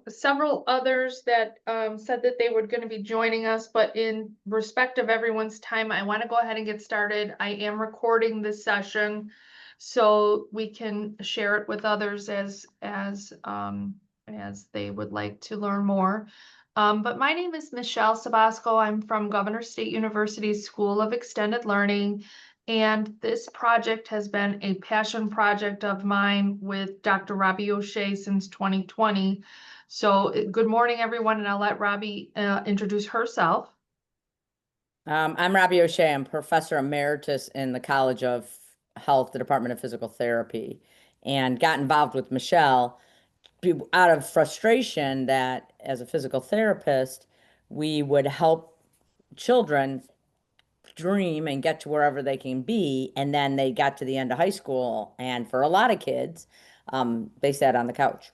several others that said that they were going to be joining us, but in respect of everyone's time, I want to go ahead and get started. I am recording this session so we can share it with others as they would like to learn more. But my name is Michelle Sabasco. I'm from Governor State University's School of Extended Learning. And this project has been a passion project of mine with Dr. Robbie O'Shea since 2020. So good morning, everyone, and I'll let Robbie introduce herself. I'm Robbie O'Shea. I'm Professor Emeritus in the College of Health, the Department of Physical Therapy, and got involved with Michelle out of frustration that as a physical therapist, we would help children dream and get to wherever they can be. And then they got to the end of high school. And for a lot of kids, they sat on the couch.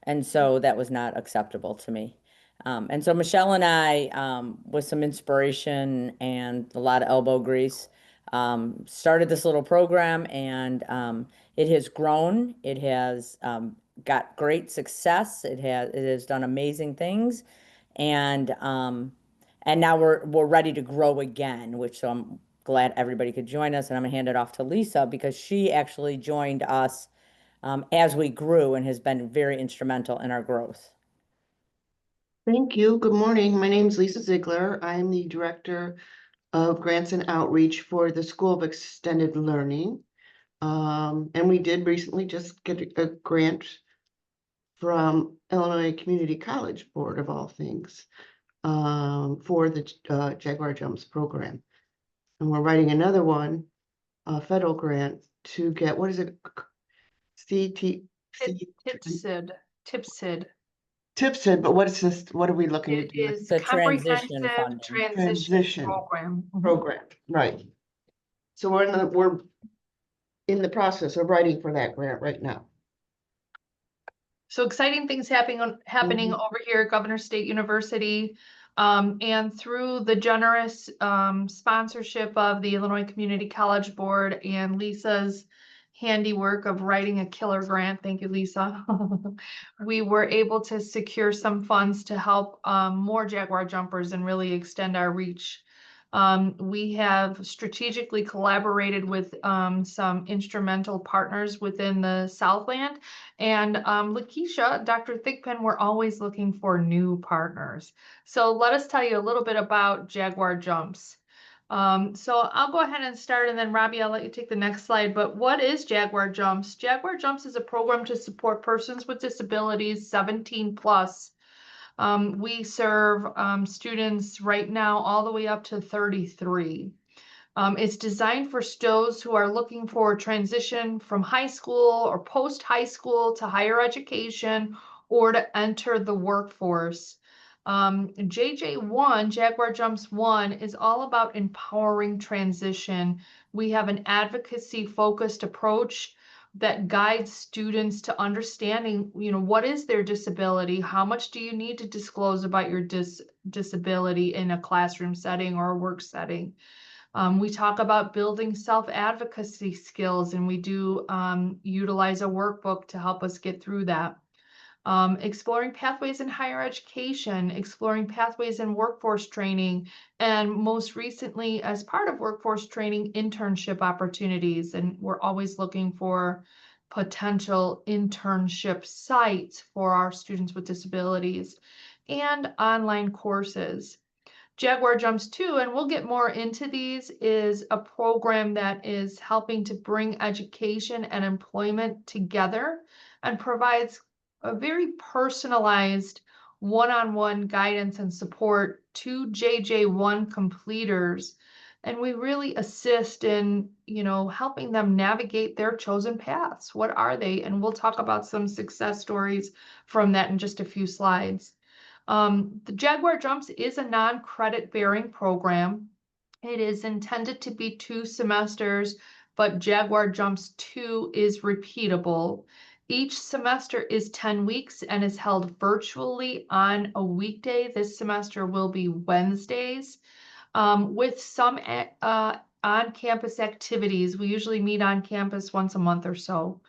And so that was not acceptable to me. And so Michelle and I, with some inspiration and a lot of elbow grease, started this little program, and it has grown. It has got great success. It has done amazing things, and now we're ready to grow again. So I'm glad everybody could join us, and I'm gonna hand it off to Lisa because she actually joined us as we grew and has been very instrumental in our growth. Thank you. Good morning. My name is Lisa Ziegler. I'm the Director of Grants and Outreach for the School of Extended Learning. And we did recently just get a grant from Illinois Community College Board of all things for the Jaguar Jumps program. And we're writing another one, a federal grant to get, what is it? TIPSID, but what is this? What are we looking It to do? is The comprehensive transition program, right? So we're in the process of writing for that grant right now. So exciting things happening over here at Governor State University, and through the generous sponsorship of the Illinois Community College Board and Lisa's handiwork of writing a killer grant. Thank you, Lisa. We were able to secure some funds to help more Jaguar jumpers and really extend our reach. We have strategically collaborated with some instrumental partners within the Southland, and Lakeisha, Dr. Thigpen, we're always looking for new partners. So let us tell you a little bit about Jaguar Jumps. So I'll go ahead and start, and then Robbie, I'll let you take the next slide. But what is Jaguar Jumps? Jaguar Jumps is a program to support persons with disabilities 17 plus. We serve students right now all the way up to 33. It's designed for those who are looking for a transition from high school or post-high school to higher education or to enter the workforce. JJ1, Jaguar Jumps 1, is all about empowering transition. We have an advocacy-focused approach that guides students to understanding, what is their disability? How much do you need to disclose about your disability in a classroom setting or a work setting? We talk about building self-advocacy skills, and we do utilize a workbook to help us get through that. Exploring pathways in higher education, exploring pathways in workforce training, and most recently, as part of workforce training, internship opportunities. And we're always looking for potential internship sites for our students with disabilities, and online courses. Jaguar Jumps 2, and we'll get more into these, is a program that is helping to bring education and employment together and provides a very personalized one-on-one guidance and support to JJ1 completers. And we really assist in, helping them navigate their chosen paths. What are they? And we'll talk about some success stories from that in just a few slides. The Jaguar Jumps is a non-credit bearing program. It is intended to be 2 semesters, but Jaguar Jumps 2 is repeatable. Each semester is 10 weeks and is held virtually on a weekday. This semester will be Wednesdays, with some on-campus activities. We usually meet on campus once a month or so.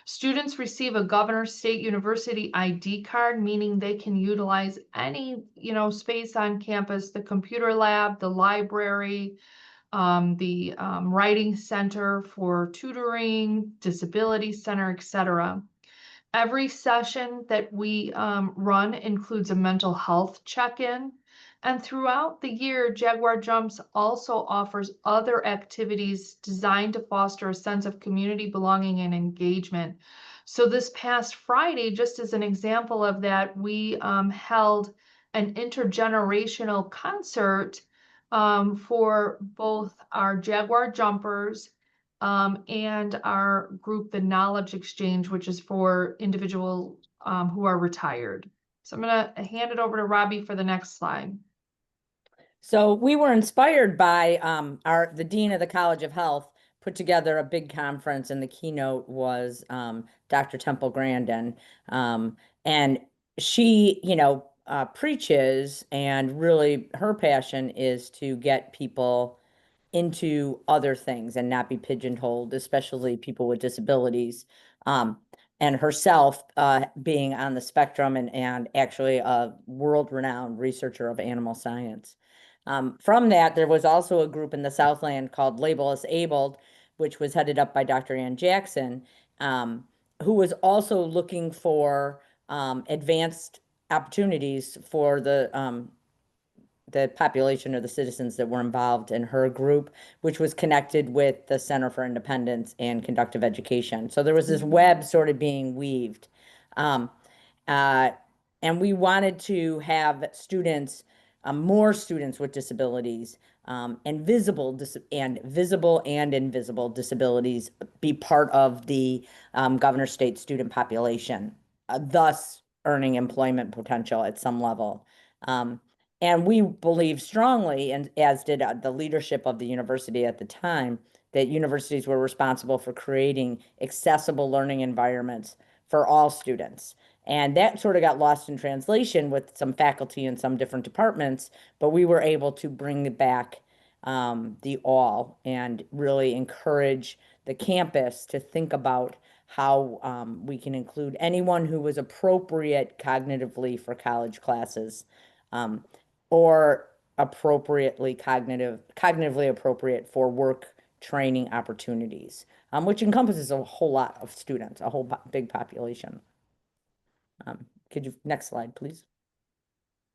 Students receive a Governor State University ID card, meaning they can utilize any, space on campus, the computer lab, the library, the writing center for tutoring, disability center, etc. Every session that we run includes a mental health check-in. And throughout the year, Jaguar Jumps also offers other activities designed to foster a sense of community belonging and engagement. So this past Friday, just as an example of that, we held an intergenerational concert for both our Jaguar Jumpers and our group, the Knowledge Exchange, which is for individuals who are retired. So I'm going to hand it over to Robbie for the next slide. So we were inspired by the Dean of the College of Health put together a big conference, and the keynote was Dr. Temple Grandin. And she, preaches, and really her passion is to get people into other things and not be pigeonholed, especially people with disabilities. And herself being on the spectrum and actually a world-renowned researcher of animal science. From that, there was also a group in the Southland called Label Us Abled, which was headed up by Dr. Ann Jackson, who was also looking for advanced opportunities for the population or the citizens that were involved in her group, which was connected with the Center for Independence and Conductive Education. So there was this web sort of being weaved. And we wanted to have students, more students with disabilities, and visible and invisible disabilities be part of the Governor State student population, thus earning employment potential at some level. And we believe strongly, and as did the leadership of the university at the time, that universities were responsible for creating accessible learning environments for all students. And that sort of got lost in translation with some faculty in some different departments, but we were able to bring back the all and really encourage the campus to think about how we can include anyone who was appropriate cognitively for college classes, or cognitively appropriate for work training opportunities, which encompasses a whole lot of students, a whole big population. Could you, next slide, please?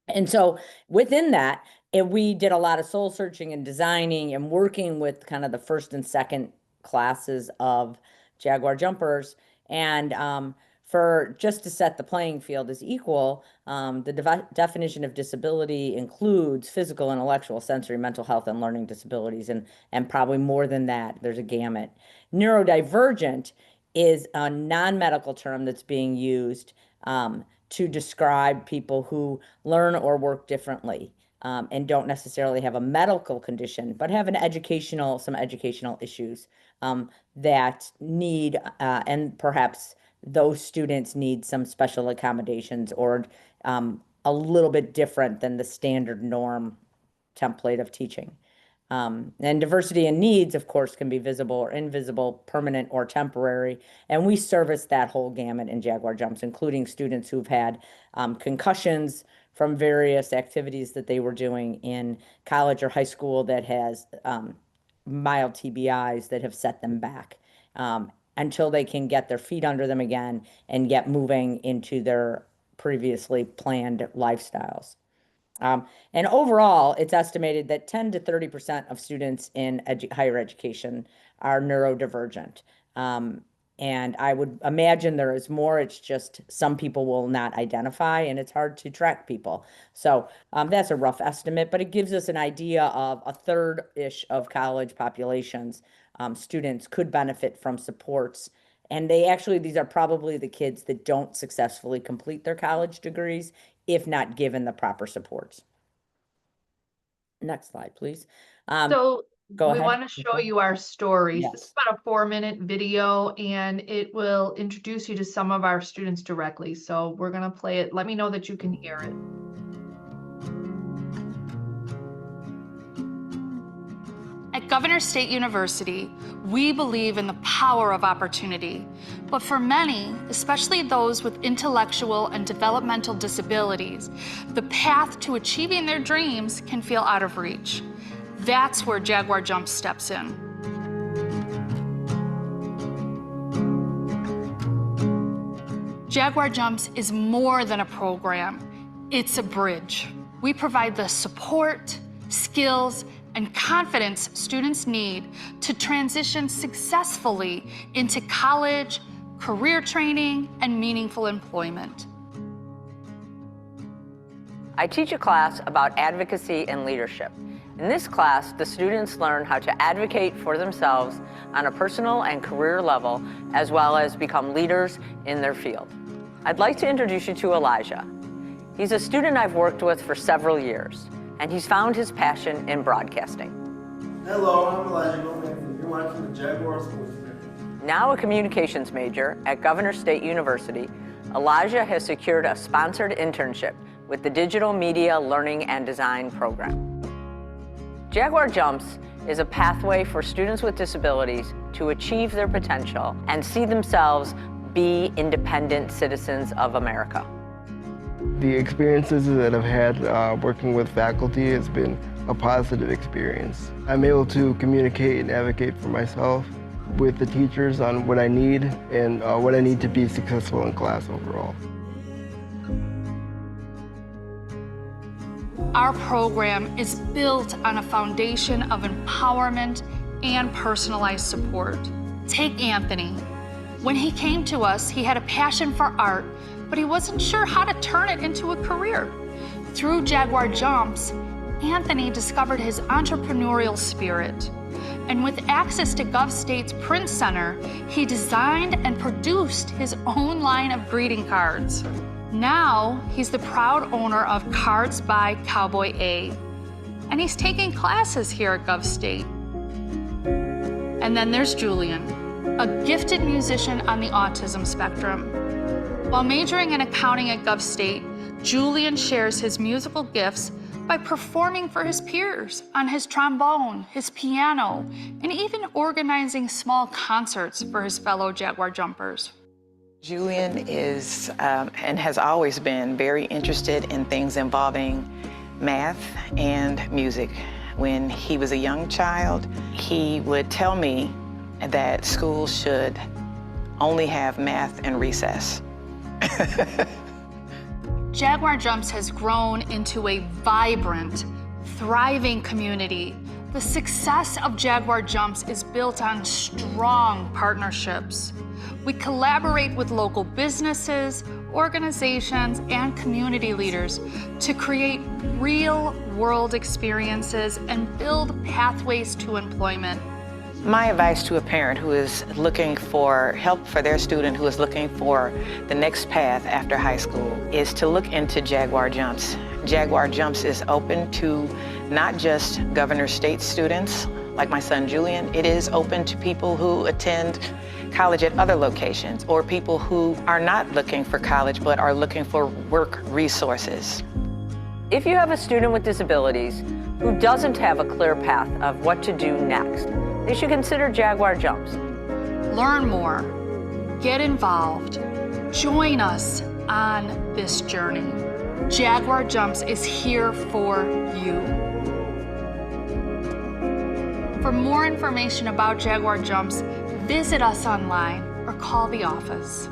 And so within that, we did a lot of soul searching and designing and working with kind of the first and second classes of Jaguar Jumpers. And for just to set the playing field as equal, the definition of disability includes physical, intellectual, sensory, mental health, and learning disabilities, and probably more than that. There's a gamut. Neurodivergent is a non-medical term that's being used to describe people who learn or work differently, and don't necessarily have a medical condition, but have some educational issues that need, and perhaps those students need some special accommodations, or a little bit different than the standard norm template of teaching. And diversity in needs, of course, can be visible or invisible, permanent or temporary. And we service that whole gamut in Jaguar Jumps, including students who've had concussions from various activities that they were doing in college or high school that has mild TBIs that have set them back until they can get their feet under them again and get moving into their previously planned lifestyles. And overall, it's estimated that 10 to 30% of students in higher education are neurodivergent. And I would imagine there is more. It's just some people will not identify, and it's hard to track people. So that's a rough estimate, but it gives us an idea of a third-ish of college populations. Students could benefit from supports. And these are probably the kids that don't successfully complete their college degrees, if not given the proper supports. Next slide, please. So Go we ahead. want to show you our stories. This is Yes. about a 4-minute video, and it will introduce you to some of our students directly. So we're going to play it. Let me know that you can hear it. At Governor State University, we believe in the power of opportunity. But for many, especially those with intellectual and developmental disabilities, the path to achieving their dreams can feel out of reach. That's where Jaguar Jumps steps in. Jaguar Jumps is more than a program. It's a bridge. We provide the support, skills, and confidence students need to transition successfully into college, career training, and meaningful employment. I teach a class about advocacy and leadership. In this class, the students learn how to advocate for themselves on a personal and career level, as well as become leaders in their field. I'd like to introduce you to Elijah. He's a student I've worked with for several years, and he's found his passion in broadcasting. Hello, I'm Elijah Gomez, and you're watching the Jaguar Sports Center. Now a communications major at Governor State University, Elijah has secured a sponsored internship with the Digital Media Learning and Design program. Jaguar Jumps is a pathway for students with disabilities to achieve their potential and see themselves be independent citizens of America. The experiences that I've had working with faculty has been a positive experience. I'm able to communicate and advocate for myself with the teachers on what I need and what I need to be successful in class overall. Our program is built on a foundation of empowerment and personalized support. Take Anthony. When he came to us, he had a passion for art, but he wasn't sure how to turn it into a career. Through Jaguar Jumps, Anthony discovered his entrepreneurial spirit. And with access to GovState's print center, he designed and produced his own line of greeting cards. Now, he's the proud owner of Cards by Cowboy A. And he's taking classes here at GovState. And then there's Julian, a gifted musician on the autism spectrum. While majoring in accounting at GovState, Julian shares his musical gifts by performing for his peers on his trombone, his piano, and even organizing small concerts for his fellow Jaguar Jumpers. Julian is and has always been very interested in things involving math and music. When he was a young child, he would tell me that school should only have math and recess. Jaguar Jumps has grown into a vibrant, thriving community. The success of Jaguar Jumps is built on strong partnerships. We collaborate with local businesses, organizations, and community leaders to create real-world experiences and build pathways to employment. My advice to a parent who is looking for help for their student who is looking for the next path after high school is to look into Jaguar Jumps. Jaguar Jumps is open to not just Governor State students like my son Julian. It is open to people who attend college at other locations or people who are not looking for college but are looking for work resources. If you have a student with disabilities who doesn't have a clear path of what to do next, they should consider Jaguar Jumps. Learn more, get involved, join us on this journey. Jaguar Jumps is here for you. For more information about Jaguar Jumps, visit us online or call the office.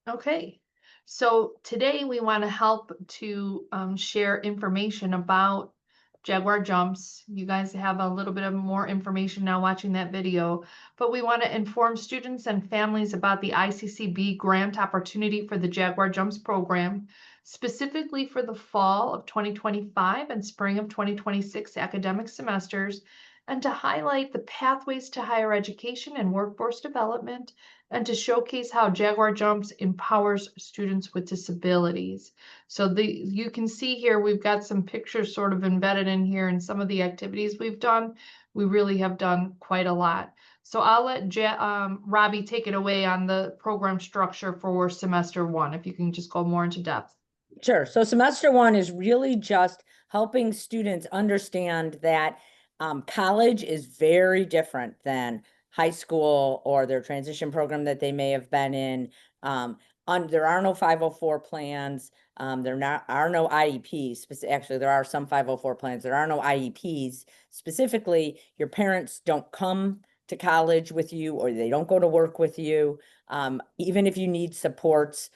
Okay, so today we want to help to share information about Jaguar Jumps. You guys have a little bit of more information now watching that video, but we want to inform students and families about the ICCB grant opportunity for the Jaguar Jumps program, specifically for the fall of 2025 and spring of 2026 academic semesters, and to highlight the pathways to higher education and workforce development, and to showcase how Jaguar Jumps empowers students with disabilities. So you can see here, we've got some pictures sort of embedded in here and some of the activities we've done. We really have done quite a lot. So I'll let Robbie take it away on the program structure for semester one, if you can just go more into depth. Sure. So semester one is really just helping students understand that college is very different than high school or their transition program that they may have been in. There are no 504 plans. Are no IEPs. Actually, there are some 504 plans. There are no IEPs. Specifically, your parents don't come to college with you or they don't go to work with you. Even if you need supports,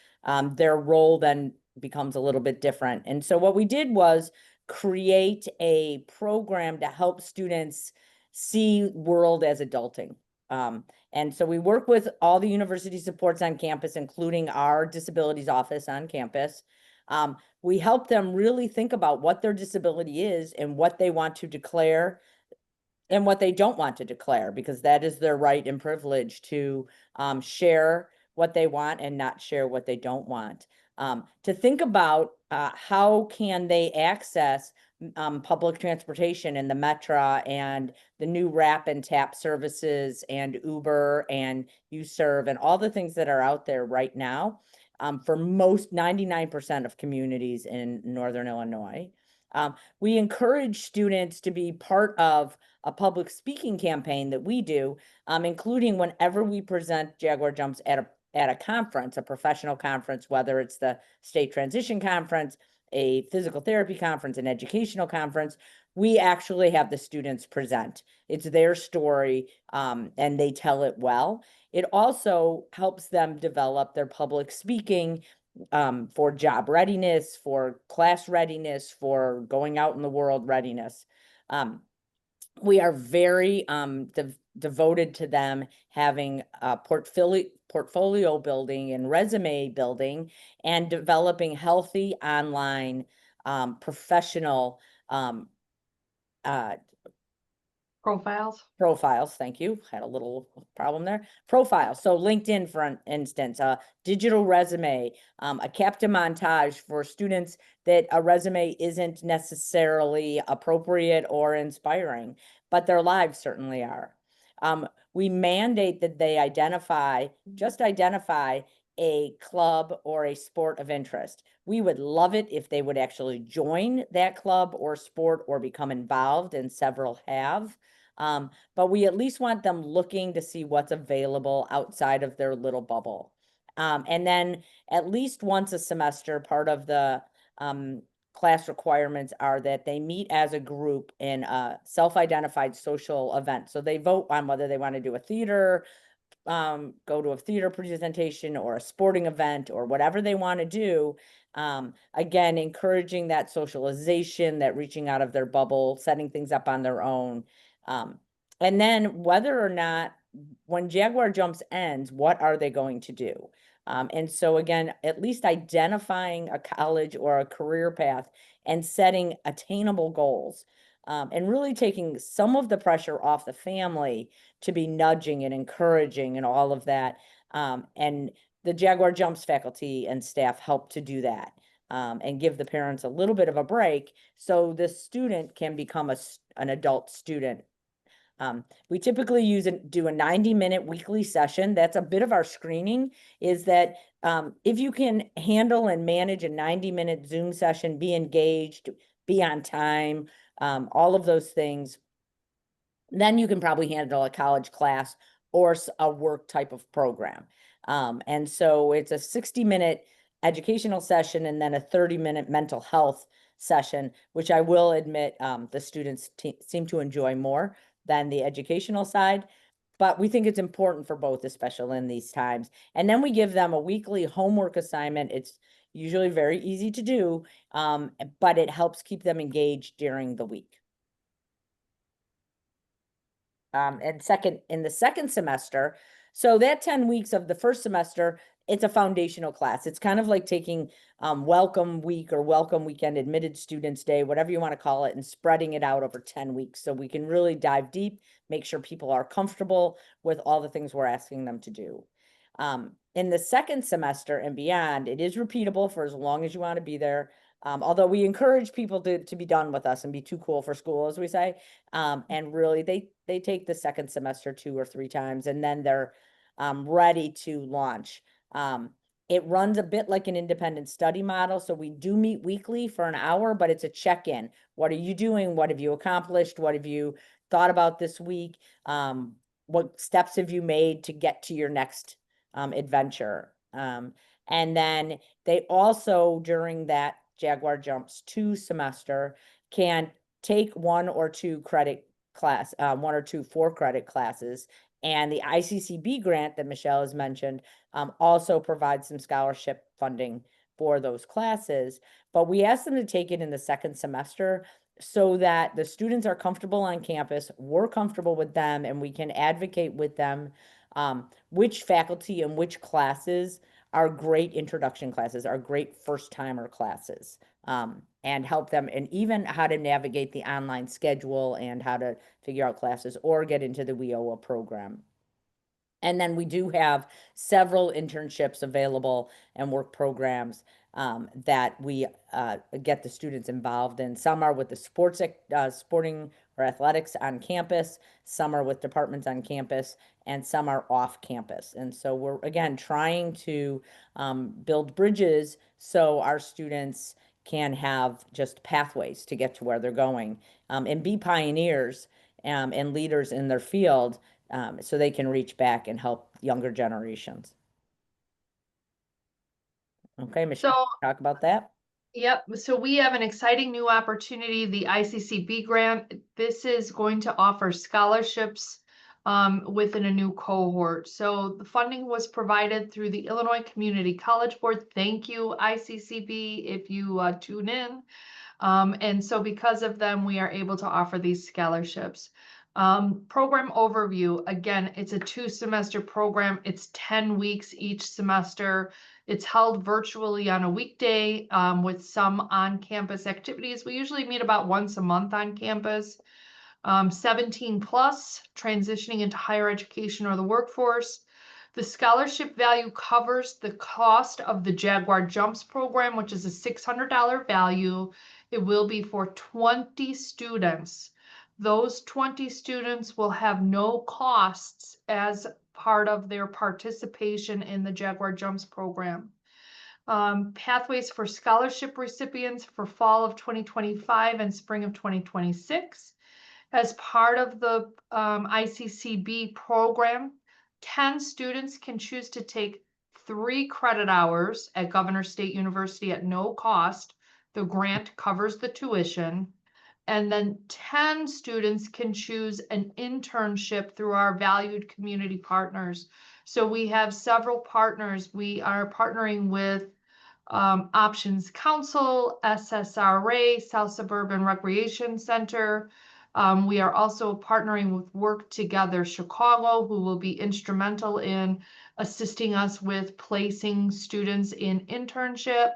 their role then becomes a little bit different. And so what we did was create a program to help students see world as adulting. And so we work with all the university supports on campus, including our disabilities office on campus. We help them really think about what their disability is and what they want to declare and what they don't want to declare, because that is their right and privilege to share what they want and not share what they don't want. To think about how can they access public transportation and the Metra and the new Rap and Tap services and Uber and UServe and all the things that are out there right now for most 99% of communities in Northern Illinois. We encourage students to be part of a public speaking campaign that we do, including whenever we present Jaguar Jumps at a conference, a professional conference, whether it's the state transition conference, a physical therapy conference, an educational conference, we actually have the students present. It's their story, and they tell it well. It also helps them develop their public speaking for job readiness, for class readiness, for going out in the world readiness. We are very devoted to them having portfolio building and resume building and developing healthy online professional profiles. Thank you. Had a little problem there. Profiles. So LinkedIn, for instance, a digital resume, a captain montage for students that a resume isn't necessarily appropriate or inspiring, but their lives certainly are. We mandate that they identify a club or a sport of interest. We would love it if they would actually join that club or sport or become involved, and several have. But we at least want them looking to see what's available outside of their little bubble. And then at least once a semester, part of the class requirements are that they meet as a group in a self-identified social event. So they vote on whether they want to do a theater, go to a theater presentation or a sporting event or whatever they want to do. Again, encouraging that socialization, that reaching out of their bubble, setting things up on their own. And then whether or not, when Jaguar Jumps ends, what are they going to do? And so again, at least identifying a college or a career path and setting attainable goals, and really taking some of the pressure off the family to be nudging and encouraging and all of that. And the Jaguar Jumps faculty and staff help to do that. And give the parents a little bit of a break so the student can become an adult student. We typically do a 90-minute weekly session. That's a bit of our screening, is that if you can handle and manage a 90-minute Zoom session, be engaged, be on time, all of those things, then you can probably handle a college class or a work type of program. And so it's a 60-minute educational session and then a 30-minute mental health session, which I will admit the students seem to enjoy more than the educational side, but we think it's important for both, especially in these times. And then we give them a weekly homework assignment. It's usually very easy to do, but it helps keep them engaged during the week. And in the second semester, so that 10 weeks of the first semester, it's a foundational class. It's kind of like taking welcome week or welcome weekend, admitted students day, whatever you want to call it, and spreading it out over 10 weeks. So we can really dive deep, make sure people are comfortable with all the things we're asking them to do. In the second semester and beyond, it is repeatable for as long as you want to be there. Although we encourage people to be done with us and be too cool for school, as we say. And really they take the second semester 2 or 3 times, and then they're ready to launch. It runs a bit like an independent study model. So we do meet weekly for an hour, but it's a check-in. What are you doing? What have you accomplished? What have you thought about this week? What steps have you made to get to your next adventure? And then they also, during that Jaguar Jumps 2 semester, can take 1 or 2 credit class, 1 or 2 4-credit classes. And the ICCB grant that Michelle has mentioned also provides some scholarship funding for those classes. But we asked them to take it in the second semester so that the students are comfortable on campus, we're comfortable with them, and we can advocate with them which faculty and which classes are great introduction classes, are great first-timer classes, and help them, and even how to navigate the online schedule and how to figure out classes or get into the WIOA program. And then we do have several internships available and work programs that we get the students involved in. Some are with the sporting or athletics on campus, some are with departments on campus, and some are off campus. And so we're, again, trying to build bridges so our students can have just pathways to get to where they're going, and be pioneers and leaders in their field, so they can reach back and help younger generations. Okay, Michelle, So, talk about that. yep, so we have an exciting new opportunity, the ICCB grant. This is going to offer scholarships within a new cohort. So the funding was provided through the Illinois Community College Board. Thank you, ICCB, if you tune in. And so because of them, we are able to offer these scholarships. Program overview, again, it's a 2-semester program. It's 10 weeks each semester. It's held virtually on a weekday with some on-campus activities. We usually meet about once a month on campus. 17 plus, transitioning into higher education or the workforce. The scholarship value covers the cost of the Jaguar Jumps program, which is a $600 value. It will be for 20 students. Those 20 students will have no costs as part of their participation in the Jaguar Jumps program. Pathways for scholarship recipients for fall of 2025 and spring of 2026. As part of the ICCB program, 10 students can choose to take 3 credit hours at Governor State University at no cost. The grant covers the tuition. And then 10 students can choose an internship through our valued community partners. So we have several partners. We are partnering with Options Council, SSRA, South Suburban Recreation Center. We are also partnering with Work Together Chicago, who will be instrumental in assisting us with placing students in internship.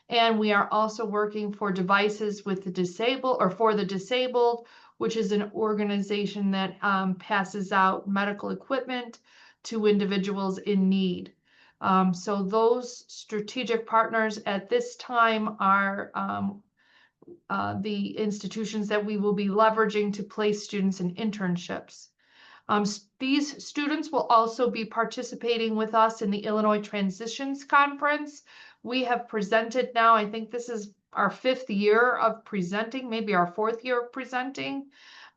And we are also working for Devices with the Disabled, or for the Disabled, which is an organization that passes out medical equipment to individuals in need. So those strategic partners at this time are the institutions that we will be leveraging to place students in internships. These students will also be participating with us in the Illinois Transitions Conference. We have presented now, I think this is our 5th year of presenting, maybe our 4th year of presenting.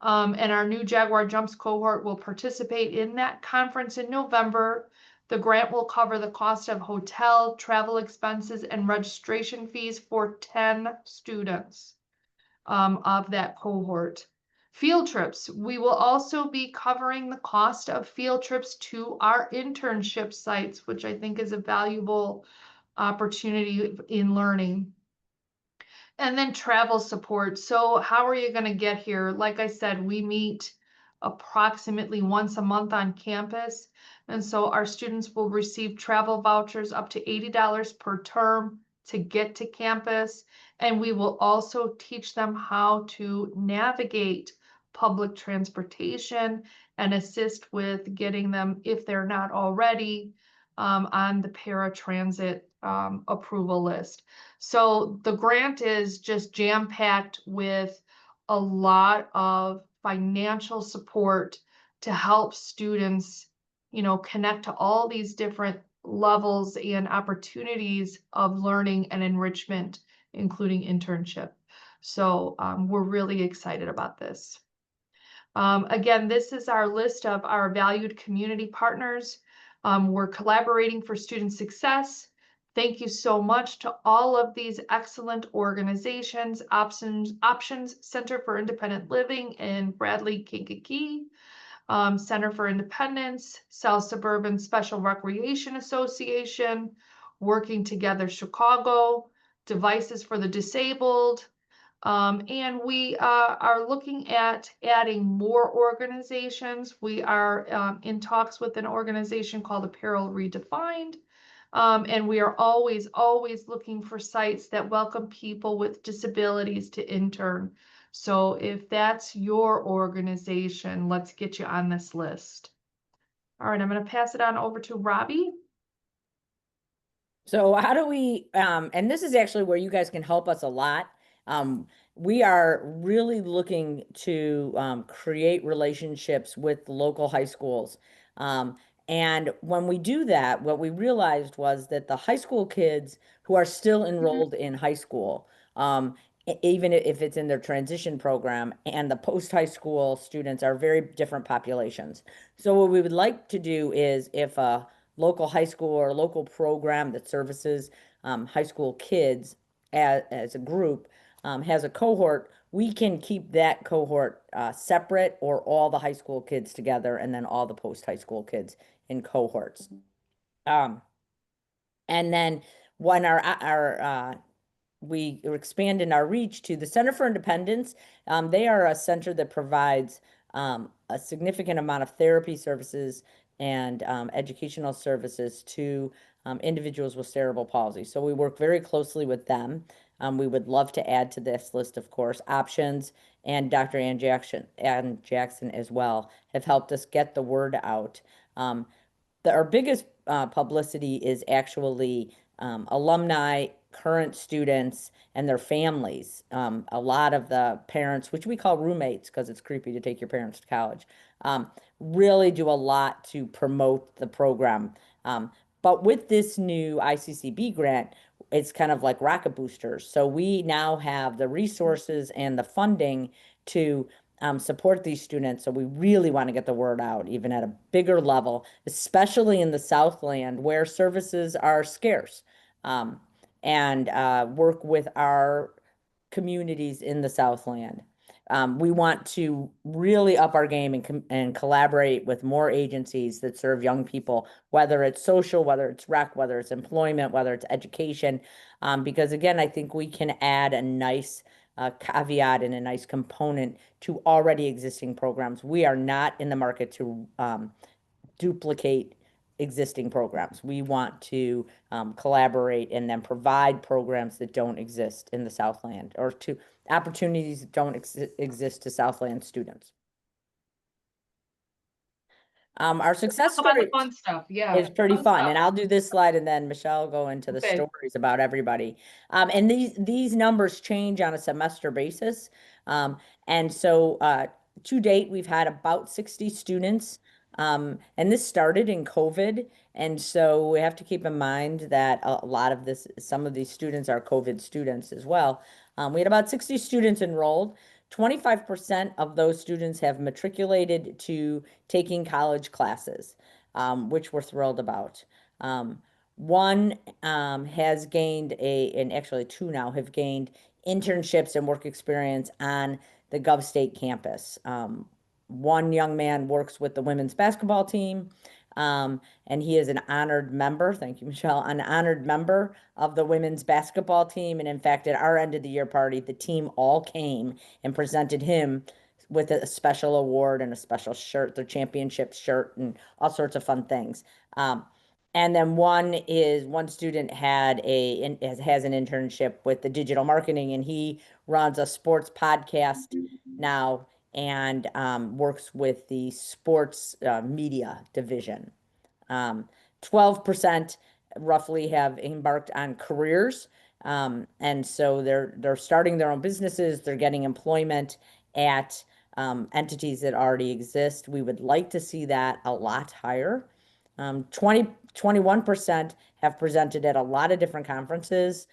And our new Jaguar Jumps cohort will participate in that conference in November. The grant will cover the cost of hotel, travel expenses, and registration fees for 10 students of that cohort. Field trips. We will also be covering the cost of field trips to our internship sites, which I think is a valuable opportunity in learning. And then travel support. So how are you going to get here? Like I said, we meet approximately once a month on campus. And so our students will receive travel vouchers up to $80 per term to get to campus. And we will also teach them how to navigate public transportation and assist with getting them, if they're not already, on the paratransit approval list. So the grant is just jam-packed with a lot of financial support to help students, connect to all these different levels and opportunities of learning and enrichment, including internship. So we're really excited about this. Again, this is our list of our valued community partners. We're collaborating for student success. Thank you so much to all of these excellent organizations: Options Center for Independent Living in Bradley, Kankakee, Center for Independence, South Suburban Special Recreation Association, Working Together Chicago, Devices for the Disabled, and we are looking at adding more organizations. We are in talks with an organization called Apparel Redefined. And we are always looking for sites that welcome people with disabilities to intern. So if that's your organization, let's get you on this list. All right, I'm going to pass it on over to Robbie. So how do we, and this is actually where you guys can help us a lot. We are really looking to create relationships with local high schools. And when we do that, what we realized was that the high school kids who are still enrolled in high school, even if it's in their transition program, and the post-high school students are very different populations. So what we would like to do is, if a local high school or local program that services high school kids as a group has a cohort, we can keep that cohort separate, or all the high school kids together, and then all the post-high school kids in cohorts. And then when we are expanding our reach to the Center for Independence, they are a center that provides a significant amount of therapy services and educational services to individuals with cerebral palsy. So we work very closely with them. We would love to add to this list, of course. Options and Dr. Ann Jackson as well have helped us get the word out. Our biggest publicity is actually alumni, current students, and their families. A lot of the parents, which we call roommates because it's creepy to take your parents to college, really do a lot to promote the program. But with this new ICCB grant, it's kind of like rocket boosters. So we now have the resources and the funding to support these students. So we really want to get the word out, even at a bigger level, especially in the Southland where services are scarce, and work with our communities in the Southland. We want to really up our game and collaborate with more agencies that serve young people, whether it's social, whether it's rec, whether it's employment, whether it's education, because again, I think we can add a nice caveat and a nice component to already existing programs. We are not in the market to duplicate existing programs. We want to collaborate and then provide programs that don't exist in the Southland, or to opportunities that don't exist to Southland students. Our success Talk about story the fun stuff. Yeah, is pretty fun, stuff. and I'll do this slide, and then Michelle will go into the Okay. stories about everybody. And these numbers change on a semester basis. And so to date, we've had about 60 students. And this started in COVID. And so we have to keep in mind that a lot of some of these students are COVID students as well. We had about 60 students enrolled. 25% of those students have matriculated to taking college classes, which we're thrilled about. One has gained and actually two now have gained internships and work experience on the GovState campus. One young man works with the women's basketball team, and he is an honored member. Thank you, Michelle. An honored member of the women's basketball team. And in fact, at our end of the year party, the team all came and presented him with a special award and a special shirt, their championship shirt, and all sorts of fun things. And then one student has an internship with the digital marketing, and he runs a sports podcast now and works with the sports media division. 12% roughly have embarked on careers. And so they're starting their own businesses, they're getting employment at entities that already exist. We would like to see that a lot higher. 20 21% have presented at a lot of different conferences.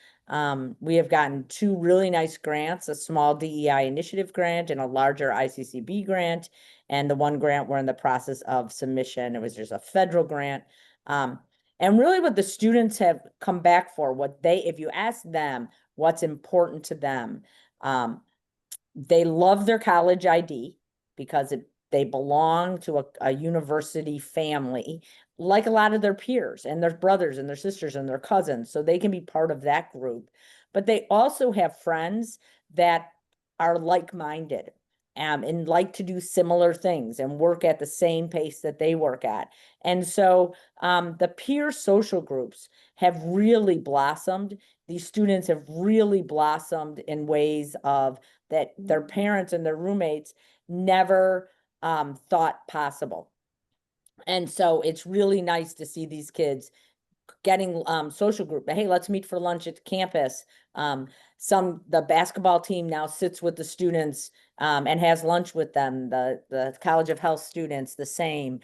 We have gotten 2 really nice grants, a small DEI initiative grant and a larger ICCB grant. And the one grant we're in the process of submission. It was just a federal grant. And really what the students have come back for, if you ask them what's important to them, they love their college ID because they belong to a university family, like a lot of their peers and their brothers and their sisters and their cousins, so they can be part of that group. But they also have friends that are like-minded and like to do similar things and work at the same pace that they work at. And so the peer social groups have really blossomed. These students have really blossomed in ways of that their parents and their roommates never thought possible. And so it's really nice to see these kids getting social group. Hey, let's meet for lunch at campus. The basketball team now sits with the students and has lunch with them. The College of Health students, the same.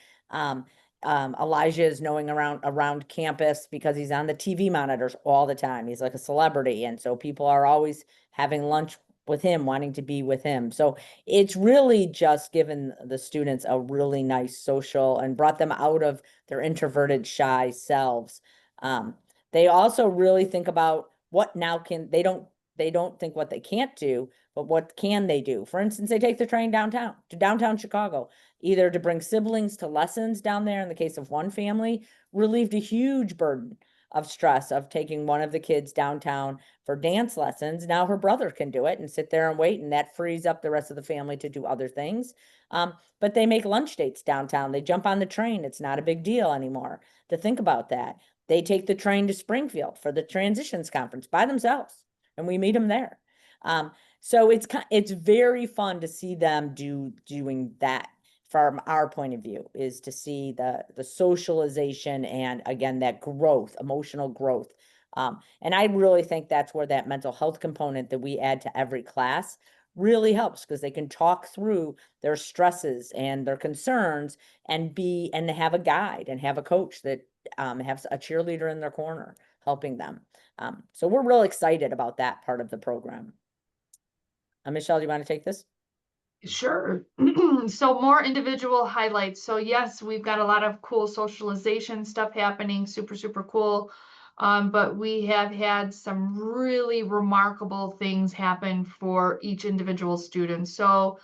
Elijah is knowing around campus because he's on the TV monitors all the time. He's like a celebrity. And so people are always having lunch with him, wanting to be with him. So it's really just given the students a really nice social and brought them out of their introverted, shy selves. They also really think about what now they don't think what they can't do, but what can they do? For instance, they take the train to downtown Chicago, either to bring siblings to lessons down there. In the case of one family, relieved a huge burden of stress of taking one of the kids downtown for dance lessons. Now her brother can do it and sit there and wait, and that frees up the rest of the family to do other things. But they make lunch dates downtown. They jump on the train. It's not a big deal anymore to think about that. They take the train to Springfield for the Transitions Conference by themselves, and we meet them there. So it's very fun to see them doing that. From our point of view, is to see the socialization and, again, that growth, emotional growth. And I really think that's where that mental health component that we add to every class really helps, because they can talk through their stresses and their concerns and have a guide and have a coach that has a cheerleader in their corner helping them. So we're real excited about that part of the program. Michelle, do you want to take this? Sure. So more individual highlights. So yes, we've got a lot of cool socialization stuff happening, super, super cool. But we have had some really remarkable things happen for each individual student. So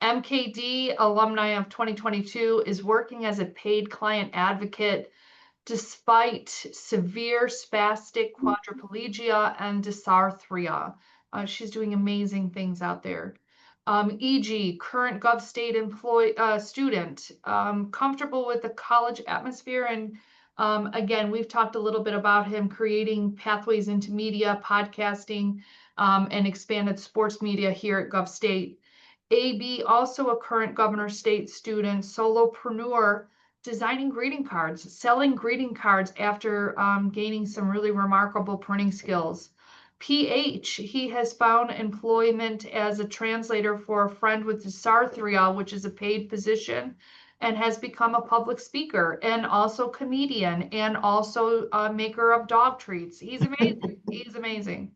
MKD, alumni of 2022, is working as a paid client advocate despite severe spastic quadriplegia and dysarthria. She's doing amazing things out there. E.g., current GovState student, comfortable with the college atmosphere. And again, we've talked a little bit about him creating pathways into media, podcasting, and expanded sports media here at GovState. AB, also a current Governor State student, solopreneur, designing greeting cards, selling greeting cards after gaining some really remarkable printing skills. PH, he has found employment as a translator for a friend with dysarthria, which is a paid position, and has become a public speaker and also comedian and also a maker of dog treats. He's amazing. He's amazing.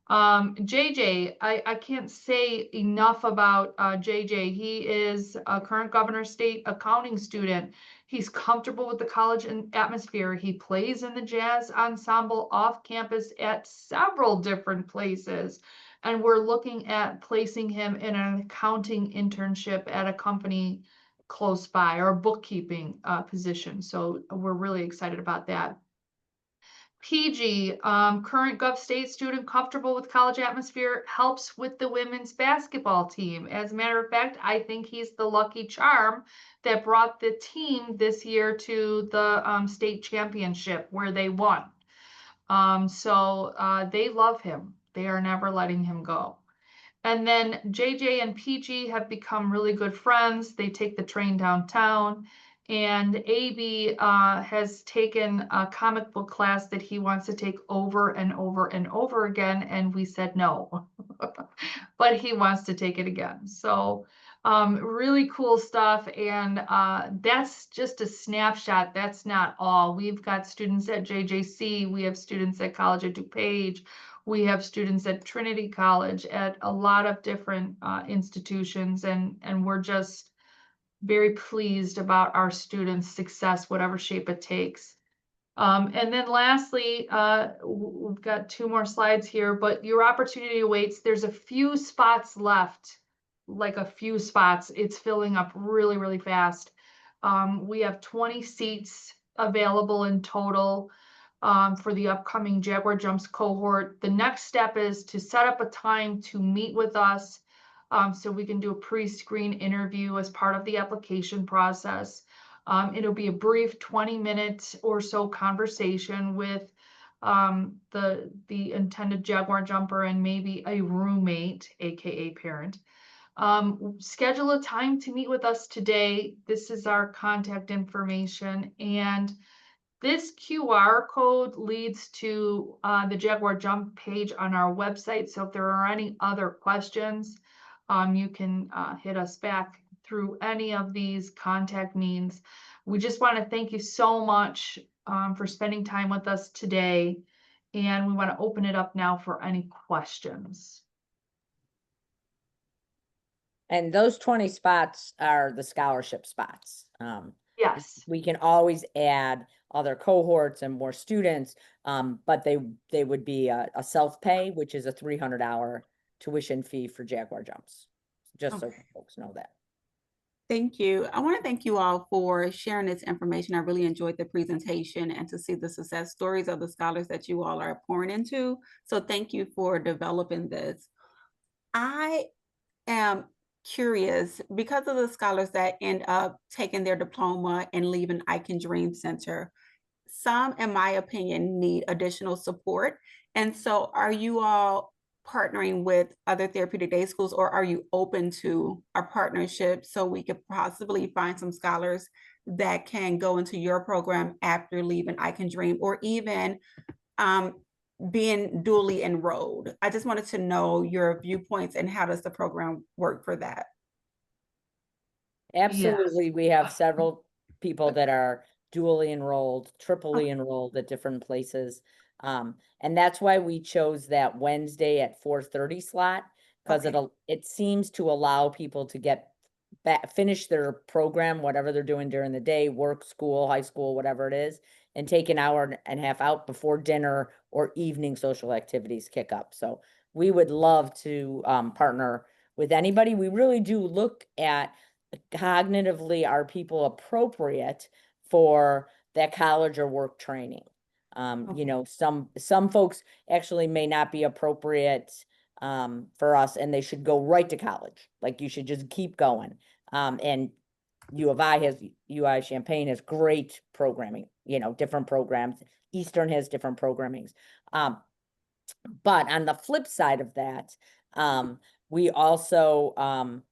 JJ, I can't say enough about JJ. He is a current Governor State accounting student. He's comfortable with the college and atmosphere. He plays in the jazz ensemble off campus at several different places. And we're looking at placing him in an accounting internship at a company close by, or bookkeeping position. So we're really excited about that. PG, current GovState student, comfortable with college atmosphere, helps with the women's basketball team. As a matter of fact, I think he's the lucky charm that brought the team this year to the state championship where they won. So they love him. They are never letting him go. And then JJ and PG have become really good friends. They take the train downtown. And AB has taken a comic book class that he wants to take over and over and over again. And we said no, but he wants to take it again. So Really cool stuff. And that's just a snapshot. That's not all. We've got students at JJC. We have students at College of DuPage. We have students at Trinity College, at a lot of different institutions. And we're just very pleased about our students' success, whatever shape it takes. And then lastly, we've got 2 more slides here, but your opportunity awaits. There's a few spots left, like a few spots. It's filling up really, really fast. We have 20 seats available in total for the upcoming Jaguar Jumps cohort. The next step is to set up a time to meet with us so we can do a pre-screen interview as part of the application process. It'll be a brief 20-minute or so conversation with the intended Jaguar jumper and maybe a roommate, aka parent. Schedule a time to meet with us today. This is our contact information, and this QR code leads to the Jaguar Jump page on our website. So if there are any other questions, you can hit us back through any of these contact means. We just want to thank you so much for spending time with us today. And we want to open it up now for any questions. And those 20 spots are the scholarship spots. Yes. We can always add other cohorts and more students, but they would be a self-pay, which is a $300 tuition fee for Jaguar Jumps, just so folks know that. Thank you. I want to thank you all for sharing this information. I really enjoyed the presentation and to see the success stories of the scholars that you all are pouring into. So thank you for developing this. I am curious, because of the scholars that end up taking their diploma and leaving I Can Dream Center, some, in my opinion, need additional support. And so are you all partnering with other therapeutic day schools, or are you open to a partnership so we could possibly find some scholars that can go into your program after leaving I Can Dream, or even being dually enrolled? I just wanted to know your viewpoints and how does the program work for that? Absolutely. We have several people that are dually enrolled, triply enrolled at different places. And that's why we chose that Wednesday at 4:30 slot, because it seems to allow people to get back, finish their program, whatever they're doing during the day, work, school, high school, whatever it is, and take an hour and a half out before dinner or evening social activities kick up. So we would love to partner with anybody. We really do look at cognitively, are people appropriate for that college or work training? You know, some folks actually may not be appropriate for us, and they should go right to college. Like, you should just keep going. And UI Champaign has great programming, you know, different programs. Eastern has different programmings. But on the flip side of that, we also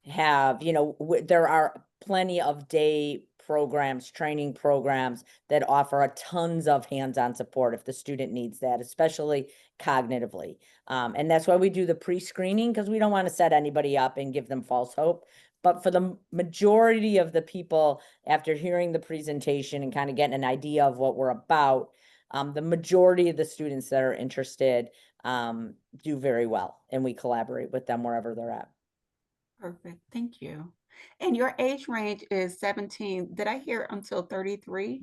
have, you know, there are plenty of day programs, training programs that offer a tons of hands-on support if the student needs that, especially cognitively. And that's why we do the pre-screening, because we don't want to set anybody up and give them false hope. But for the majority of the people, after hearing the presentation and kind of getting an idea of what we're about, the majority of the students that are interested do very well, and we collaborate with them wherever they're at. Perfect. Thank you. And your age range is 17, did I hear, until 33?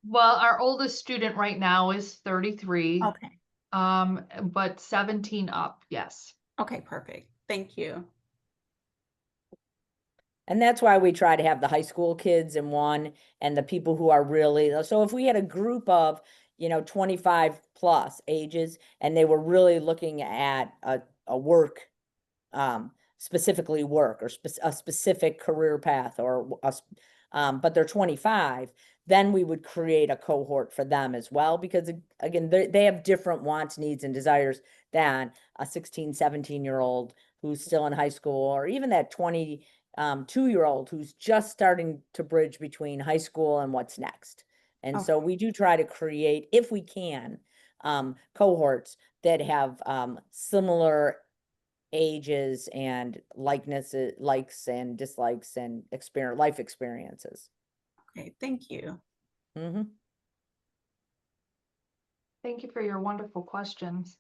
Well, our oldest student right now is 33. Okay. But 17 up, yes. Okay, perfect. Thank you. And that's why we try to have the high school kids in one, and the people who are really, so if we had a group of, you know, 25 plus ages, and they were really looking at a work, specifically work, or a specific career path, or but they're 25, then we would create a cohort for them as well, because again, they have different wants, needs, and desires than a 16, 17-year-old who's still in high school, or even that 22-year-old who's just starting to bridge between high school and what's next. And so we do try to create, if we can, cohorts that have similar ages and likenesses, likes and dislikes and life experiences. Okay, thank you. Mm-hmm. Thank you for your wonderful questions.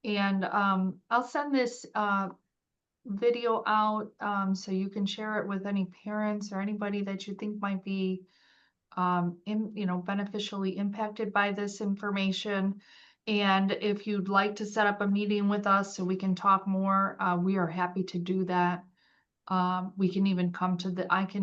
And I'll send this video out so you can share it with any parents or anybody that you think might be beneficially impacted by this information. And if you'd like to set up a meeting with us so we can talk more, we are happy to do that. We can even come to I can